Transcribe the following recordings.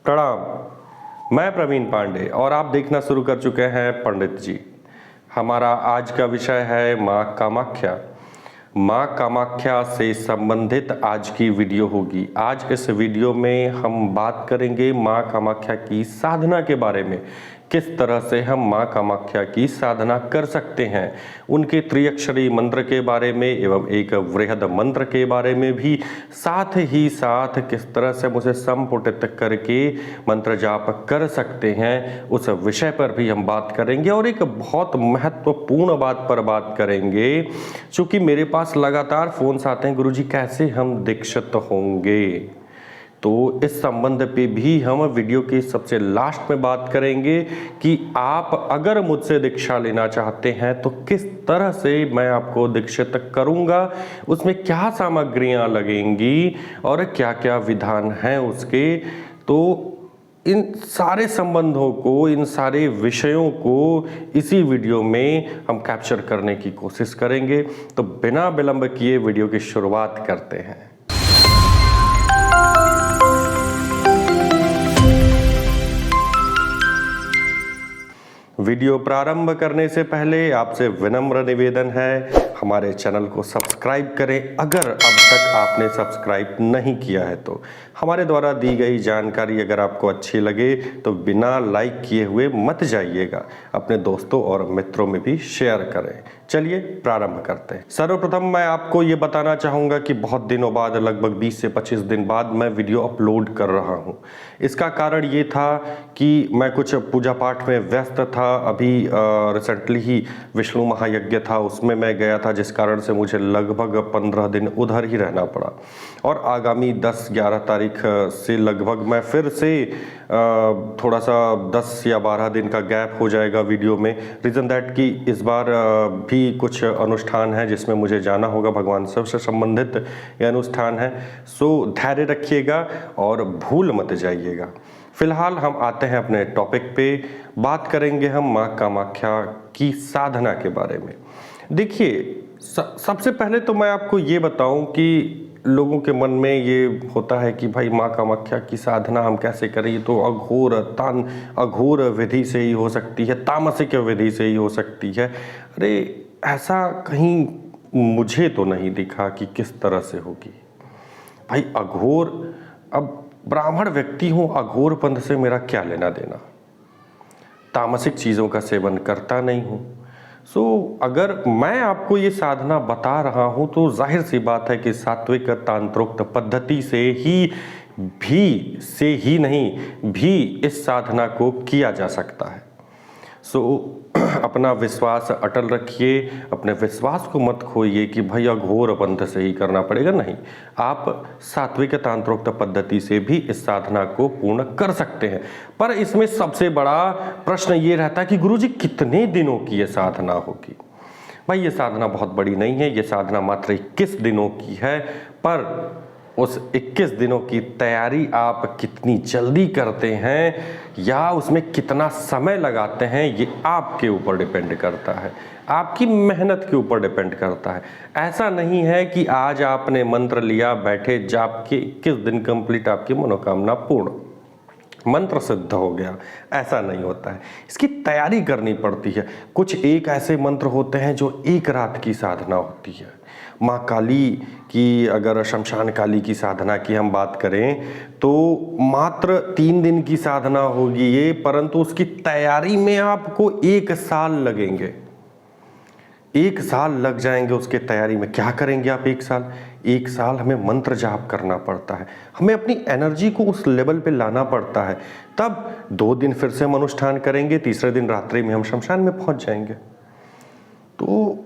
प्रणाम। मैं प्रवीण पांडे और आप देखना शुरू कर चुके हैं पंडित जी। हमारा आज का विषय है माँ कामाख्या। माँ कामाख्या से संबंधित आज की वीडियो होगी। आज इस वीडियो में हम बात करेंगे माँ कामाख्या की साधना के बारे में, किस तरह से हम माँ कामाख्या की साधना कर सकते हैं, उनके त्रिअक्षरी मंत्र के बारे में एवं एक वृहद मंत्र के बारे में भी, साथ ही साथ किस तरह से उसे संपुटित करके मंत्र जाप कर सकते हैं उस विषय पर भी हम बात करेंगे। और एक बहुत महत्वपूर्ण बात पर बात करेंगे, चूंकि मेरे पास लगातार फोन्स आते हैं, गुरुजी कैसे हम दीक्षित होंगे, तो इस संबंध पे भी हम वीडियो के सबसे लास्ट में बात करेंगे कि आप अगर मुझसे दीक्षा लेना चाहते हैं तो किस तरह से मैं आपको दीक्षित करूंगा, उसमें क्या सामग्रियां लगेंगी और क्या क्या विधान हैं उसके। तो इन सारे संबंधों को, इन सारे विषयों को इसी वीडियो में हम कैप्चर करने की कोशिश करेंगे। तो बिना विलंब किए वीडियो की शुरुआत करते हैं। वीडियो प्रारंभ करने से पहले आपसे विनम्र निवेदन है, हमारे चैनल को सब्सक्राइब करें अगर अब तक आपने सब्सक्राइब नहीं किया है तो। हमारे द्वारा दी गई जानकारी अगर आपको अच्छी लगे तो बिना लाइक किए हुए मत जाइएगा, अपने दोस्तों और मित्रों में भी शेयर करें। चलिए प्रारंभ करते हैं। सर्वप्रथम मैं आपको ये बताना चाहूँगा कि बहुत दिनों बाद, लगभग 20 से 25 दिन बाद मैं वीडियो अपलोड कर रहा हूँ। इसका कारण ये था कि मैं कुछ पूजा पाठ में व्यस्त था। अभी रिसेंटली ही विष्णु महायज्ञ था, उसमें मैं गया था, जिस कारण से मुझे लगभग 15 दिन उधर ही रहना पड़ा। और आगामी 10-11 तारीख से लगभग मैं फिर से थोड़ा सा 10 या 12 दिन का गैप हो जाएगा वीडियो में। रीज़न दैट कि इस बार भी कुछ अनुष्ठान है जिसमें मुझे जाना होगा, भगवान शिव से संबंधित ये अनुष्ठान है। सो धैर्य रखिएगा और भूल मत जाइएगा। फिलहाल हम आते हैं अपने टॉपिक पे। बात करेंगे हम माँ कामाख्या की साधना के बारे में। देखिए, सबसे पहले तो मैं आपको ये बताऊं कि लोगों के मन में ये होता है कि भाई माँ कामाख्या की साधना हम कैसे करें, ये तो अघोर विधि से ही हो सकती है, तामसिक विधि से ही हो सकती है। अरे ऐसा कहीं मुझे तो नहीं दिखा कि किस तरह से होगी भाई। अघोर, अब ब्राह्मण व्यक्ति हूँ, अघोर पंथ से मेरा क्या लेना देना, तामसिक चीज़ों का सेवन करता नहीं हूँ। अगर मैं आपको ये साधना बता रहा हूँ तो जाहिर सी बात है कि सात्विक तांत्रोक्त पद्धति से ही नहीं भी इस साधना को किया जा सकता है। अपना विश्वास अटल रखिए, अपने विश्वास को मत खोइए कि भाई अघोर पंथ से ही करना पड़ेगा। नहीं, आप सात्विक तांत्रोक्त पद्धति से भी इस साधना को पूर्ण कर सकते हैं। पर इसमें सबसे बड़ा प्रश्न ये रहता है कि गुरुजी कितने दिनों की ये साधना होगी। भाई ये साधना बहुत बड़ी नहीं है, ये साधना मात्र 21 दिनों की है। पर उस 21 दिनों की तैयारी आप कितनी जल्दी करते हैं या उसमें कितना समय लगाते हैं, ये आपके ऊपर डिपेंड करता है, आपकी मेहनत के ऊपर डिपेंड करता है। ऐसा नहीं है कि आज आपने मंत्र लिया, बैठे, जाप के 21 दिन कंप्लीट, आपकी मनोकामना पूर्ण, मंत्र सिद्ध हो गया, ऐसा नहीं होता है। इसकी तैयारी करनी पड़ती है। कुछ एक ऐसे मंत्र होते हैं जो एक रात की साधना होती है। माँ काली की, अगर शमशान काली की साधना की हम बात करें तो मात्र 3 दिन की साधना होगी ये, परंतु उसकी तैयारी में आपको 1 साल लगेंगे। 1 साल लग जाएंगे उसके तैयारी में। क्या करेंगे आप 1 साल? 1 साल हमें मंत्र जाप करना पड़ता है, हमें अपनी एनर्जी को उस लेवल पे लाना पड़ता है। तब 2 दिन फिर से हम अनुष्ठान करेंगे, तीसरे दिन रात्रि में हम शमशान में पहुंच जाएंगे। तो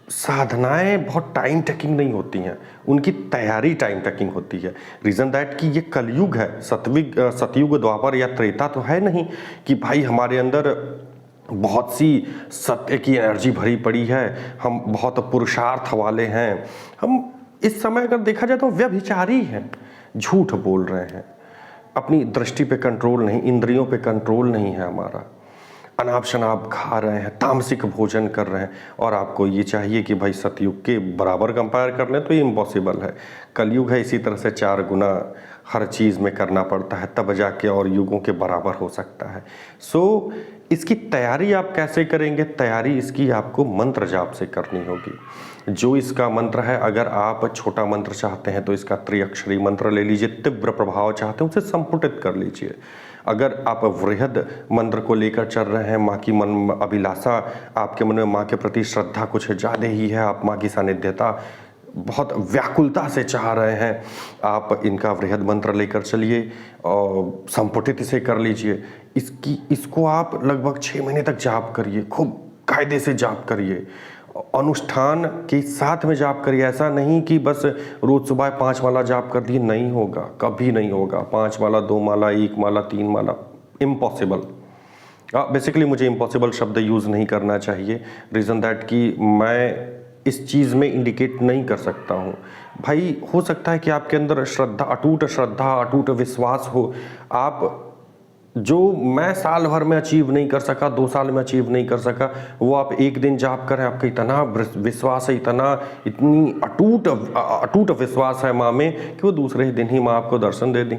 साधनाएं बहुत टाइम टेकिंग नहीं होती हैं, उनकी तैयारी टाइम टेकिंग होती है। रीज़न दैट कि ये कलयुग है, सतयुग, द्वापर या त्रेता तो है नहीं कि भाई हमारे अंदर बहुत सी सत्य की एनर्जी भरी पड़ी है, हम बहुत पुरुषार्थ वाले हैं। हम इस समय अगर देखा जाए तो व्यभिचारी हैं, झूठ बोल रहे हैं, अपनी दृष्टि पे कंट्रोल नहीं, इंद्रियों पे कंट्रोल नहीं है हमारा, अनाप शनाप खा रहे हैं, तामसिक भोजन कर रहे हैं। और आपको ये चाहिए कि भाई सतयुग के बराबर कंपेयर कर लें तो ये इम्पॉसिबल है। कलयुग है, इसी तरह से 4 गुना हर चीज़ में करना पड़ता है, तब जाके और युगों के बराबर हो सकता है। सो इसकी तैयारी आप कैसे करेंगे? तैयारी इसकी आपको मंत्र जाप से करनी होगी। जो इसका मंत्र है, अगर आप छोटा मंत्र चाहते हैं तो इसका त्रिअक्षरी मंत्र ले लीजिए, तीव्र प्रभाव चाहते हैं उसे संपुटित कर लीजिए। अगर आप वृहद मंत्र को लेकर चल रहे हैं, माँ की मन अभिलाषा, आपके मन में माँ के प्रति श्रद्धा कुछ ज़्यादा ही है, आप माँ की सानिध्यता बहुत व्याकुलता से चाह रहे हैं, आप इनका वृहद मंत्र लेकर चलिए और संपुटित इसे कर लीजिए। इसको आप लगभग 6 महीने तक जाप करिए, खूब कायदे से जाप करिए, अनुष्ठान के साथ में जाप करिए। ऐसा नहीं कि बस रोज सुबह 5 माला जाप कर दिए, नहीं होगा, कभी नहीं होगा। 5 माला, 2 माला, 1 माला, 3 माला, इम्पॉसिबल। बेसिकली मुझे इम्पॉसिबल शब्द यूज़ नहीं करना चाहिए, रीज़न दैट कि मैं इस चीज़ में इंडिकेट नहीं कर सकता हूँ। भाई हो सकता है कि आपके अंदर श्रद्धा, अटूट विश्वास हो। आप जो मैं साल भर में अचीव नहीं कर सका, 2 साल में अचीव नहीं कर सका, वो आप एक दिन जाप करें, आपका इतना विश्वास है, इतनी अटूट विश्वास है माँ में कि वो दूसरे ही दिन ही माँ आपको दर्शन दे दी।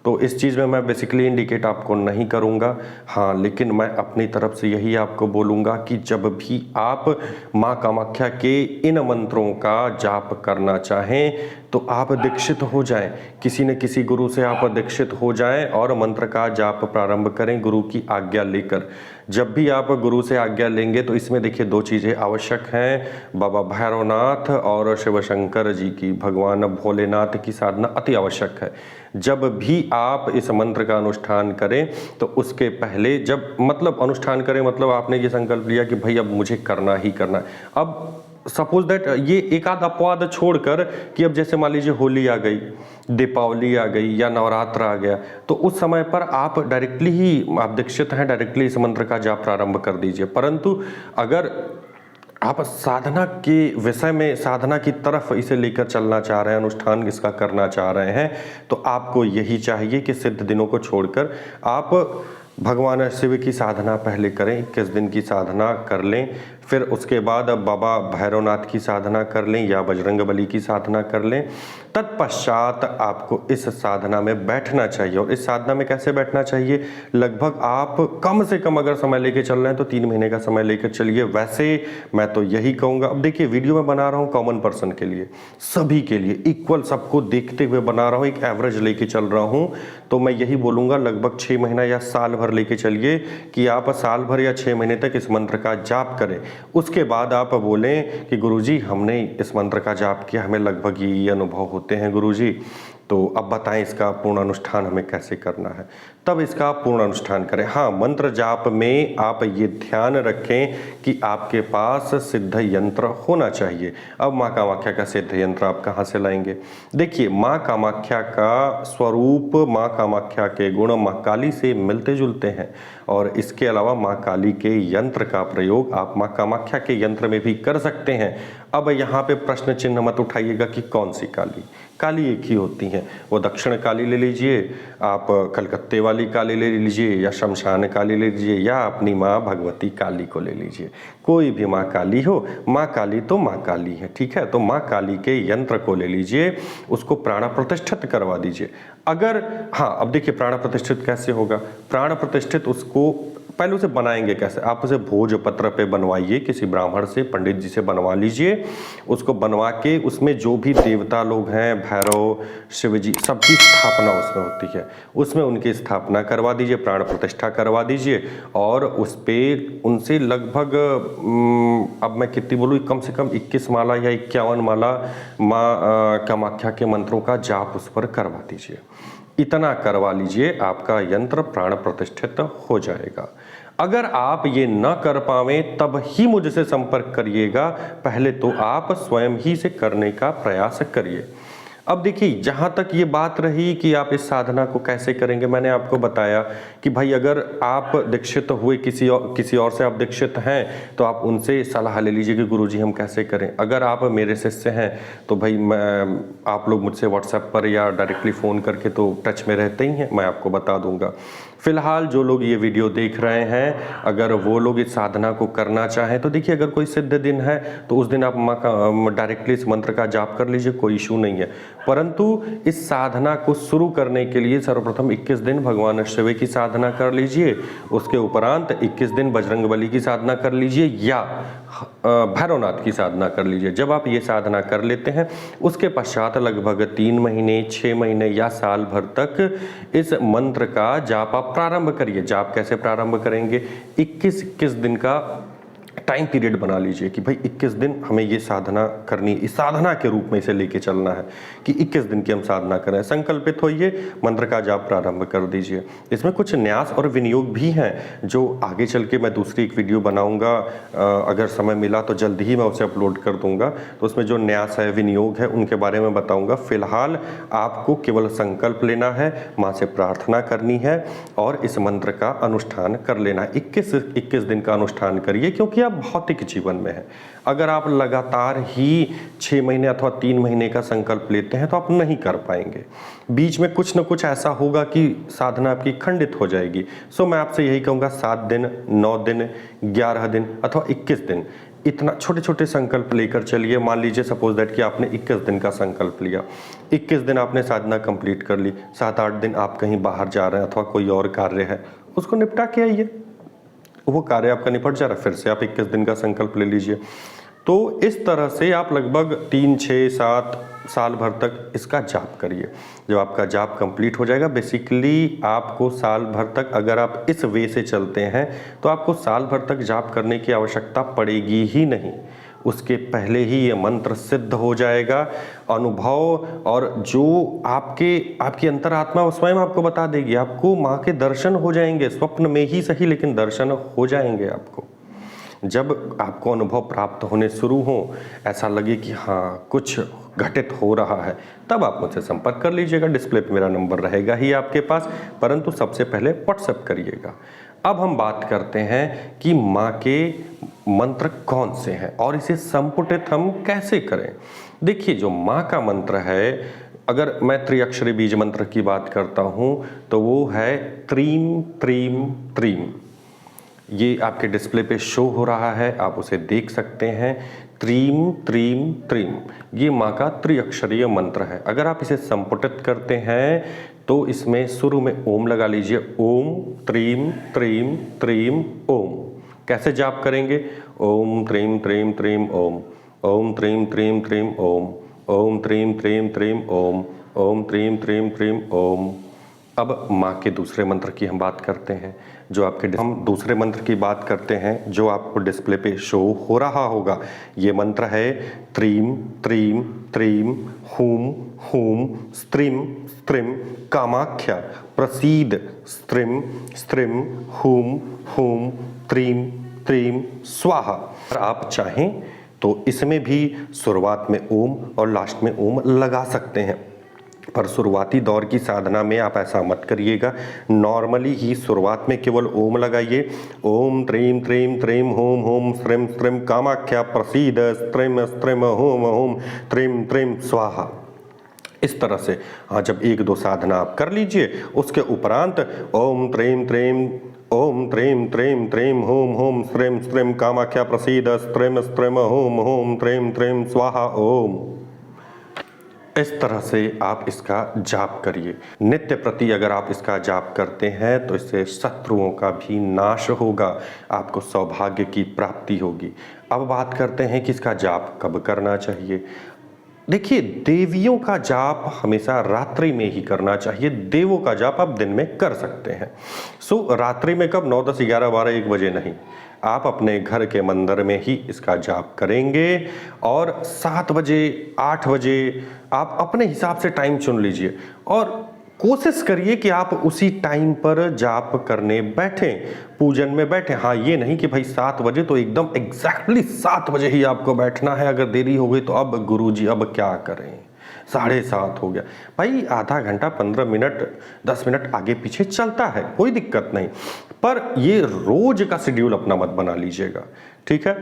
तो इस चीज़ में मैं बेसिकली इंडिकेट आपको नहीं करूँगा। हाँ, लेकिन मैं अपनी तरफ से यही आपको बोलूँगा कि जब भी आप माँ कामाख्या के इन मंत्रों का जाप करना चाहें तो आप दीक्षित हो जाएं, किसी न किसी गुरु से आप दीक्षित हो जाएं और मंत्र का जाप प्रारंभ करें गुरु की आज्ञा लेकर। जब भी आप गुरु से आज्ञा लेंगे तो इसमें देखिए 2 चीज़ें आवश्यक हैं, बाबा भैरवनाथ और शिव शंकर जी की, भगवान भोलेनाथ की साधना अति आवश्यक है। जब भी आप इस मंत्र का अनुष्ठान करें तो उसके पहले, जब मतलब अनुष्ठान करें मतलब आपने ये संकल्प लिया कि भाई अब मुझे करना ही करना है। अब सपोज दैट ये एक आध अपवाद छोड़कर कि अब जैसे मान लीजिए होली आ गई, दीपावली आ गई या नवरात्र आ गया, तो उस समय पर आप डायरेक्टली ही, आप दीक्षित हैं, डायरेक्टली इस मंत्र का जाप प्रारंभ कर दीजिए। परंतु अगर आप साधना के विषय में, साधना की तरफ इसे लेकर चलना चाह रहे हैं, अनुष्ठान इसका करना चाह रहे हैं, तो आपको यही चाहिए कि सिद्ध दिनों को छोड़कर आप भगवान शिव की साधना पहले करें, 21 दिन की साधना कर लें, फिर उसके बाद बाबा भैरवनाथ की साधना कर लें या बजरंग बली की साधना कर लें। तत्पश्चात आपको इस साधना में बैठना चाहिए। और इस साधना में कैसे बैठना चाहिए? लगभग आप कम से कम अगर समय लेके चल रहे हैं तो 3 महीने का समय लेकर चलिए। वैसे मैं तो यही कहूँगा, अब देखिए वीडियो में बना रहा हूँ कॉमन पर्सन के लिए, सभी के लिए इक्वल, सबको देखते हुए बना रहा हूँ, एक एवरेज लेके चल रहा हूँ, तो मैं यही बोलूँगा लगभग 6 महीना या साल भर लेके चलिए कि आप साल भर या 6 महीने तक इस मंत्र का जाप करें। उसके बाद आप बोलें कि गुरुजी हमने इस मंत्र का जाप किया, हमें लगभग ये अनुभव होते हैं गुरुजी, तो अब बताएं इसका पूर्ण अनुष्ठान हमें कैसे करना है। तब इसका पूर्ण अनुष्ठान करें। हाँ, मंत्र जाप में आप ये ध्यान रखें कि आपके पास सिद्ध यंत्र होना चाहिए। अब माँ कामाख्या का सिद्ध यंत्र आप कहाँ से लाएंगे? देखिए, माँ कामाख्या का स्वरूप, माँ कामाख्या के गुण माँ काली से मिलते जुलते हैं, और इसके अलावा माँ काली के यंत्र का प्रयोग आप माँ कामाख्या के यंत्र में भी कर सकते हैं। अब यहाँ पे प्रश्न चिन्ह मत उठाइएगा कि कौन सी काली, काली एक ही होती हैं। वो दक्षिण काली ले लीजिए, आप कलकत्ते वाली काली ले लीजिए, या शमशान काली ले लीजिए, या अपनी माँ भगवती काली को ले लीजिए। कोई भी माँ काली हो, माँ काली तो माँ काली है, ठीक है। तो माँ काली के यंत्र को ले लीजिए, उसको प्राण प्रतिष्ठित करवा दीजिए। अगर हाँ, अब देखिए प्राण प्रतिष्ठित कैसे होगा? प्राण प्रतिष्ठित उसको पहले उसे बनाएंगे कैसे? आप उसे भोजपत्र पे बनवाइए, किसी ब्राह्मण से, पंडित जी से बनवा लीजिए। उसको बनवा के उसमें जो भी देवता लोग हैं, भैरव, शिव जी, सबकी स्थापना उसमें होती है, उसमें उनकी स्थापना करवा दीजिए, प्राण प्रतिष्ठा करवा दीजिए। और उस पर उनसे लगभग अब मैं कितनी बोलूँ, कम से कम 21 माला या 51 माला माँ कामाख्या के मंत्रों का जाप उस पर करवा दीजिए। इतना करवा लीजिए, आपका यंत्र प्राण प्रतिष्ठित हो जाएगा। अगर आप ये न कर पावें तब ही मुझसे संपर्क करिएगा, पहले तो आप स्वयं ही से करने का प्रयास करिए। अब देखिए, जहाँ तक ये बात रही कि आप इस साधना को कैसे करेंगे, मैंने आपको बताया कि भाई अगर आप दीक्षित हुए, किसी और से आप दीक्षित हैं, तो आप उनसे सलाह ले लीजिए कि गुरुजी हम कैसे करें। अगर आप मेरे शिष्य हैं तो भाई आप लोग मुझसे व्हाट्सएप पर या डायरेक्टली फ़ोन करके तो टच में रहते ही हैं, मैं आपको बता दूंगा। फिलहाल जो लोग ये वीडियो देख रहे हैं, अगर वो लोग इस साधना को करना चाहें तो देखिए, अगर कोई सिद्ध दिन है तो उस दिन आप डायरेक्टली इस मंत्र का जाप कर लीजिए, कोई इशू नहीं है। परंतु इस साधना को शुरू करने के लिए सर्वप्रथम 21 दिन भगवान शिव की साधना कर लीजिए, उसके उपरांत 21 दिन बजरंगबली की साधना कर लीजिए या भैरवनाथ की साधना कर लीजिए। जब आप ये साधना कर लेते हैं उसके पश्चात लगभग 3 महीने, 6 महीने या साल भर तक इस मंत्र का जाप आप प्रारंभ करिए। जाप कैसे प्रारंभ करेंगे? 21-21 दिन का टाइम पीरियड बना लीजिए कि भाई 21 दिन हमें ये साधना करनी, इस साधना के रूप में इसे लेके चलना है कि 21 दिन की हम साधना करें। संकल्पित होइए, मंत्र का जाप प्रारंभ कर दीजिए। इसमें कुछ न्यास और विनियोग भी हैं जो आगे चल के मैं दूसरी एक वीडियो बनाऊंगा, अगर समय मिला तो जल्दी ही मैं उसे अपलोड कर दूंगा। तो उसमें जो न्यास है, विनियोग है, उनके बारे में बताऊंगा। फिलहाल आपको केवल संकल्प लेना है, माँ से प्रार्थना करनी है और इस मंत्र का अनुष्ठान कर लेना है। 21 दिन का अनुष्ठान करिए, क्योंकि आप भौतिक जीवन में है। अगर आप लगातार ही 6 महीने अथवा 3 महीने का संकल्प लेते हैं तो आप नहीं कर पाएंगे। बीच में कुछ न कुछ ऐसा होगा कि साधना आपकी खंडित हो जाएगी। सो मैं आपसे यही कहूँगा 7 दिन, 9 दिन, 11 दिन अथवा 21 दिन, इतना छोटे छोटे संकल्प लेकर चलिए। मान लीजिए सपोज दैट कि आपने 21 दिन का संकल्प लिया, 21 दिन आपने साधना कंप्लीट कर ली, 7-8 दिन आप कहीं बाहर जा रहे हैं अथवा कोई और कार्य है, उसको निपटा के आइए। वो कार्य आपका निपट जा रहा है, फिर से आप 21 दिन का संकल्प ले लीजिए। तो इस तरह से आप लगभग 3, 6, 7 साल भर तक इसका जाप करिए। जब आपका जाप कंप्लीट हो जाएगा, बेसिकली आपको साल भर तक, अगर आप इस वे से चलते हैं तो आपको साल भर तक जाप करने की आवश्यकता पड़ेगी ही नहीं। उसके पहले ही ये मंत्र सिद्ध हो जाएगा। अनुभव और जो आपकी अंतरात्मा स्वयं आपको बता देगी, आपको माँ के दर्शन हो जाएंगे, स्वप्न में ही सही लेकिन दर्शन हो जाएंगे आपको। जब आपको अनुभव प्राप्त होने शुरू हो, ऐसा लगे कि हाँ कुछ घटित हो रहा है, तब आप मुझसे संपर्क कर लीजिएगा। डिस्प्ले पे मेरा नंबर रहेगा ही आपके पास, परंतु सबसे पहले व्हाट्सएप करिएगा। अब हम बात करते हैं कि माँ के मंत्र कौन से हैं और इसे संपुटित हम कैसे करें। देखिए, जो माँ का मंत्र है, अगर मैं त्रिअक्षरी बीज मंत्र की बात करता हूँ तो वो है त्रीम त्रीम त्रीम। ये आपके डिस्प्ले पे शो हो रहा है, आप उसे देख सकते हैं। त्रीम त्रीम त्रीम, ये माँ का त्रिअक्षरीय मंत्र है। अगर आप इसे संपुटित करते हैं तो इसमें शुरू में ओम लगा लीजिए। ओम त्रीम त्रीम त्रीम ओम। कैसे जाप करेंगे? ओम त्रीम त्रीम त्रीम ओम, ओम त्रीम त्रीम त्रीम ओम, ओम त्रीम त्रीम त्रीम ओम, ओम त्रीम त्रीम त्रीम ओम। अब माँ के दूसरे मंत्र की हम बात करते हैं, जो हम दूसरे मंत्र की बात करते हैं जो आपको डिस्प्ले पे शो हो रहा होगा। ये मंत्र है त्रीम त्रीम त्रीम whom whom stream stream Kamakhya प्रसीद स्त्रीम स्त्रीम हूम हूम त्रीम त्रीम स्वाहा। अगर आप चाहें तो इसमें भी शुरुआत में ओम और लास्ट में ओम लगा सकते हैं, पर शुरुआती दौर की साधना में आप ऐसा मत करिएगा। नॉर्मली ही शुरुआत में केवल ओम लगाइए। ओम त्रीम त्रीम त्रीम home home stream stream Kamakhya प्रसीद स्त्रीम स्त्रीम होम होम त्रीम त्रीम स्वाहा। इस तरह से जब 1-2 साधना आप कर लीजिए, उसके उपरांत ओम त्रीम त्रीम ओम त्रीम त्रीम त्रीम home home stream stream Kamakhya प्रसीद स्त्रीम स्त्रीम होम होम त्रीम त्रीम स्वाहा ओम। इस तरह से आप इसका जाप करिए। नित्य प्रति अगर आप इसका जाप करते हैं तो इससे शत्रुओं का भी नाश होगा, आपको सौभाग्य की प्राप्ति होगी। अब बात करते हैं कि इसका जाप कब करना चाहिए। देखिए, देवियों का जाप हमेशा रात्रि में ही करना चाहिए। देवों का जाप आप दिन में कर सकते हैं। रात्रि में कब? 9, 10, 11, 12, 1 बजे नहीं। आप अपने घर के मंदिर में ही इसका जाप करेंगे और 7 बजे 8 बजे आप अपने हिसाब से टाइम चुन लीजिए और कोशिश करिए कि आप उसी टाइम पर जाप करने बैठें, पूजन में बैठें। हाँ, ये नहीं कि भाई 7 बजे तो एकदम एग्जैक्टली 7 बजे ही आपको बैठना है। अगर देरी हो गई तो अब गुरुजी अब क्या करें, 7:30 हो गया। भाई आधा घंटा 15 मिनट 10 मिनट आगे पीछे चलता है, कोई दिक्कत नहीं, पर ये रोज का शेड्यूल अपना मत बना लीजिएगा, ठीक है।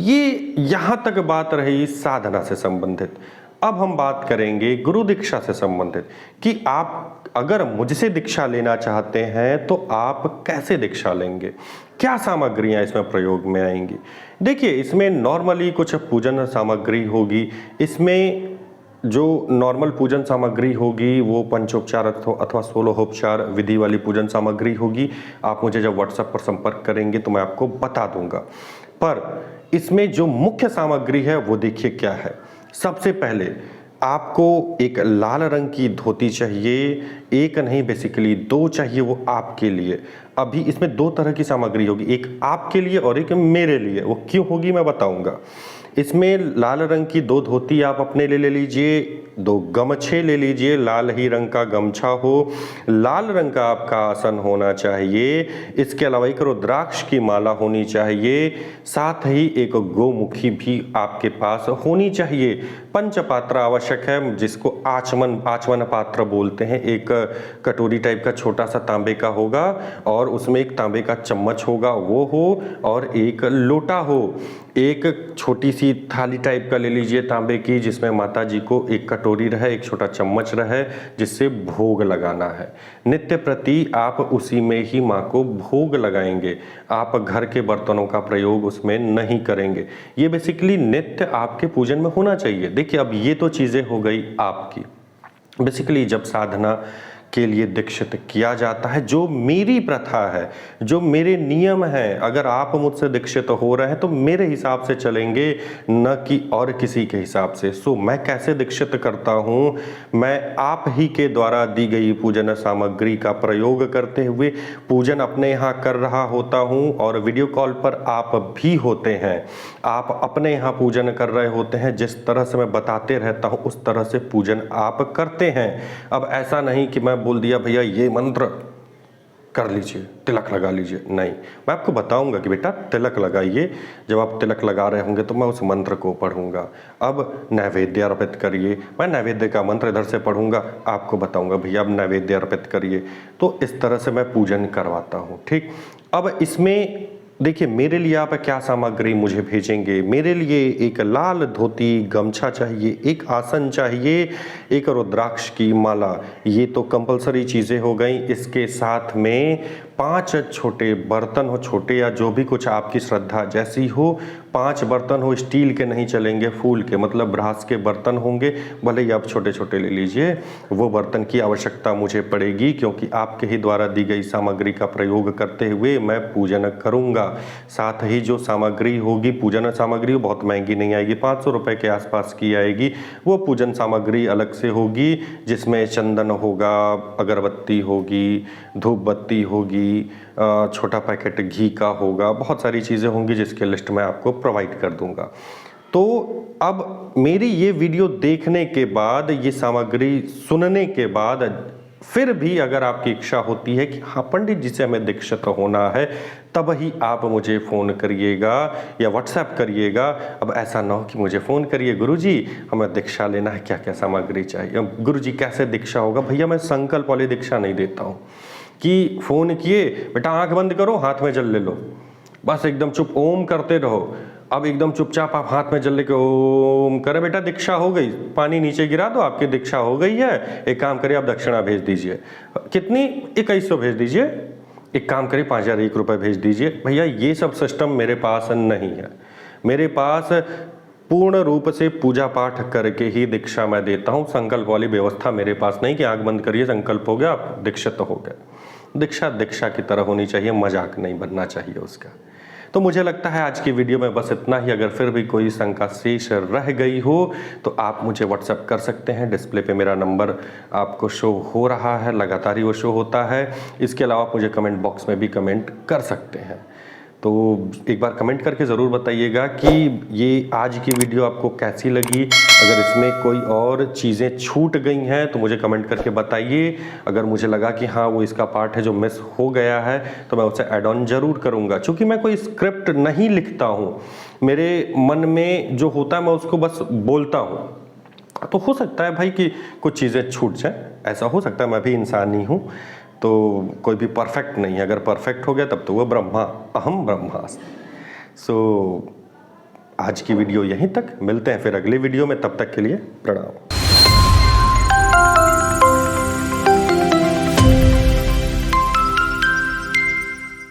ये यहां तक बात रही साधना से संबंधित। अब हम बात करेंगे गुरु दीक्षा से संबंधित कि आप अगर मुझसे दीक्षा लेना चाहते हैं तो आप कैसे दीक्षा लेंगे, क्या सामग्रियां इसमें प्रयोग में आएंगी। देखिए, इसमें नॉर्मली कुछ पूजन सामग्री होगी, इसमें जो नॉर्मल पूजन सामग्री होगी वो पंचोपचार अथवा 16होपचार विधि वाली पूजन सामग्री होगी। आप मुझे जब व्हाट्सएप पर संपर्क करेंगे तो मैं आपको बता दूंगा। पर इसमें जो मुख्य सामग्री है वो देखिए क्या है। सबसे पहले आपको एक लाल रंग की धोती चाहिए, एक नहीं बेसिकली 2 चाहिए, वो आपके लिए। अभी इसमें 2 तरह की सामग्री होगी, एक आपके लिए और एक मेरे लिए। वो क्यों होगी मैं बताऊंगा। इसमें लाल रंग की 2 धोती आप अपने लिए ले लीजिए, 2 गमछे ले लीजिए, लाल ही रंग का गमछा हो, लाल रंग का आपका आसन होना चाहिए। इसके अलावा एक रुद्राक्ष की माला होनी चाहिए, साथ ही एक गोमुखी भी आपके पास होनी चाहिए। पंचपात्र आवश्यक है, जिसको आचमन पात्र बोलते हैं। एक कटोरी टाइप का छोटा सा तांबे का होगा और उसमें एक तांबे का चम्मच होगा, वो हो, और एक लोटा हो। एक छोटी सी थाली टाइप का ले लीजिए तांबे की, जिसमें माता जी को एक कटोरी रहे, एक छोटा चम्मच रहे, जिससे भोग लगाना है। नित्य प्रति आप उसी में ही माँ को भोग लगाएंगे, आप घर के बर्तनों का प्रयोग उसमें नहीं करेंगे। ये बेसिकली नित्य आपके पूजन में होना चाहिए। देखिए, अब ये तो चीज़ें हो गई आपकी। बेसिकली जब साधना के लिए दीक्षित किया जाता है, जो मेरी प्रथा है, जो मेरे नियम हैं, अगर आप मुझसे दीक्षित हो रहे हैं तो मेरे हिसाब से चलेंगे, न कि और किसी के हिसाब से। सो मैं कैसे दीक्षित करता हूँ, मैं आप ही के द्वारा दी गई पूजन सामग्री का प्रयोग करते हुए पूजन अपने यहाँ कर रहा होता हूँ, और वीडियो कॉल पर आप भी होते हैं, आप अपने यहाँ पूजन कर रहे होते हैं। जिस तरह से मैं बताते रहता हूँ उस तरह से पूजन आप करते हैं। अब ऐसा नहीं कि मैं बोल दिया भैया ये मंत्र कर लीजिए, तिलक लगा लीजिए, नहीं, मैं आपको बताऊंगा कि बेटा तिलक लगाइए। जब आप तिलक लगा रहे होंगे तो मैं उस मंत्र को पढ़ूंगा। अब नैवेद्य अर्पित करिए, मैं नैवेद्य का मंत्र इधर से पढ़ूंगा, आपको बताऊंगा भैया अब नैवेद्य अर्पित करिए। तो इस तरह से मैं पूजन करवाता हूँ। ठीक, अब इसमें देखिए मेरे लिए आप क्या सामग्री मुझे भेजेंगे। मेरे लिए एक लाल धोती गमछा चाहिए, एक आसन चाहिए, एक रुद्राक्ष की माला, ये तो कंपलसरी चीज़ें हो गई। इसके साथ में 5 छोटे बर्तन हो, छोटे या जो भी कुछ आपकी श्रद्धा जैसी हो, 5 बर्तन हो, स्टील के नहीं चलेंगे, फूल के मतलब ब्रास के बर्तन होंगे, भले ही आप छोटे छोटे ले लीजिए। वो बर्तन की आवश्यकता मुझे पड़ेगी, क्योंकि आपके ही द्वारा दी गई सामग्री का प्रयोग करते हुए मैं पूजन करूंगा। साथ ही जो सामग्री होगी, पूजन सामग्री बहुत महंगी नहीं आएगी, 500 रुपये के आसपास की आएगी। वो पूजन सामग्री अलग से होगी, जिसमें चंदन होगा, अगरबत्ती होगी, धूप बत्ती होगी, छोटा पैकेट घी का होगा, बहुत सारी चीज़ें होंगी जिसके लिस्ट मैं आपको प्रोवाइड कर दूंगा। तो अब मेरी ये वीडियो देखने के बाद, ये सामग्री सुनने के बाद फिर भी अगर आपकी इच्छा होती है कि हाँ पंडित जी से हमें दीक्षित होना है, तब ही आप मुझे फ़ोन करिएगा या व्हाट्सएप करिएगा। अब ऐसा ना हो कि मुझे फ़ोन करिए, गुरुजी हमें दीक्षा लेना है, क्या क्या सामग्री चाहिए। गुरुजी कैसे दीक्षा होगा? भैया मैं संकल्प वाली दीक्षा नहीं देता हूँ कि फ़ोन किए बेटा आंख बंद करो हाथ में जल ले लो, बस एकदम चुप ओम करते रहो। अब एकदम चुपचाप आप हाथ में जल लेके ओम करें, बेटा दीक्षा हो गई, पानी नीचे गिरा दो, आपकी दीक्षा हो गई है। एक काम करिए, आप दक्षिणा भेज दीजिए, कितनी 2100 भेज दीजिए। एक काम करिए 5001 रुपये भेज दीजिए। भैया ये सब सिस्टम मेरे पास नहीं है। मेरे पास पूर्ण रूप से पूजा पाठ करके ही दीक्षा मैं देता हूँ। संकल्प वाली व्यवस्था मेरे पास नहीं कि आंख बंद करिए संकल्प हो गया आप दीक्षित हो गए। दीक्षा दीक्षा की तरह होनी चाहिए, मजाक नहीं बनना चाहिए उसका। तो मुझे लगता है आज की वीडियो में बस इतना ही। अगर फिर भी कोई शंका शेष रह गई हो तो आप मुझे व्हाट्सएप कर सकते हैं। डिस्प्ले पे मेरा नंबर आपको शो हो रहा है, लगातार ही वो शो होता है। इसके अलावा आप मुझे कमेंट बॉक्स में भी कमेंट कर सकते हैं। तो एक बार कमेंट करके ज़रूर बताइएगा कि ये आज की वीडियो आपको कैसी लगी। अगर इसमें कोई और चीज़ें छूट गई हैं तो मुझे कमेंट करके बताइए। अगर मुझे लगा कि हाँ वो इसका पार्ट है जो मिस हो गया है तो मैं उसे ऐड ऑन ज़रूर करूँगा। क्योंकि मैं कोई स्क्रिप्ट नहीं लिखता हूँ, मेरे मन में जो होता है मैं उसको बस बोलता हूँ। तो हो सकता है भाई कि कुछ चीज़ें छूट जाएँ, ऐसा हो सकता है, मैं भी इंसान ही हूँ। तो कोई भी परफेक्ट नहीं है, अगर परफेक्ट हो गया तब तो वो ब्रह्मा अहम ब्रह्मास्मि। सो आज की वीडियो यहीं तक, मिलते हैं फिर अगली वीडियो में, तब तक के लिए प्रणाम।